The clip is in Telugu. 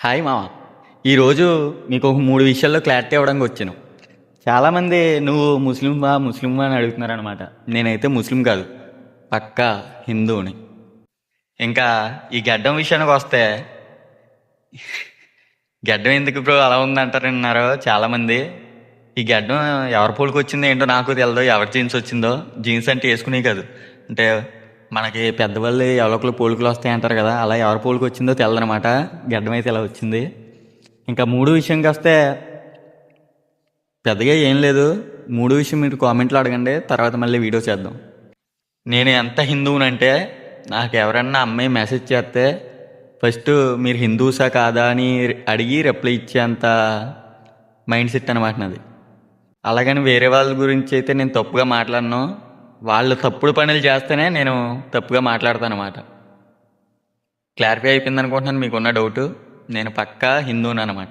హాయ్ మామ. ఈరోజు మీకు ఒక 3 విషయాల్లో క్లారిటీ ఇవ్వడానికి వచ్చాను. చాలామంది నువ్వు ముస్లింవా అని అడుగుతున్నారనమాట. నేనైతే ముస్లిం కాదు, పక్కా హిందువుని. ఇంకా ఈ గడ్డం విషయానికి వస్తే, గడ్డం ఎందుకు బ్రో అలా ఉందంటారన్నారు చాలామంది. ఈ గడ్డం ఎవరి పోలికి వచ్చిందో ఏంటో నాకు తెలియదు, ఎవరి జీన్స్ వచ్చిందో. జీన్స్ అంటే వేసుకునే కాదు, అంటే మనకి పెద్దవాళ్ళు ఎవరికలు పోలికలు వస్తాయి అంటారు కదా, అలా ఎవరి పోలికి వచ్చిందో తెలదనమాట. గడ్డం అయితే ఇలా వచ్చింది. ఇంకా 3 విషయంకి వస్తే పెద్దగా ఏం లేదు. 3 విషయం మీరు కామెంట్లో అడగండి, తర్వాత మళ్ళీ వీడియో చేద్దాం. నేను ఎంత హిందువునంటే, నాకు ఎవరన్నా అమ్మాయి మెసేజ్ చేస్తే ఫస్ట్ మీరు హిందూసా కాదా అని అడిగి రిప్లై ఇచ్చేంత మైండ్ సెట్ అనమాట నాది. అలాగని వేరే వాళ్ళ గురించి అయితే నేను తప్పుగా మాట్లాడను. వాళ్ళు తప్పుడు పనులు చేస్తేనే నేను తప్పుగా మాట్లాడతాను అనమాట. క్లారిఫై అయిపోయింది అనుకుంటున్నాను. మీకున్న డౌట్, నేను పక్కా హిందూని అనమాట.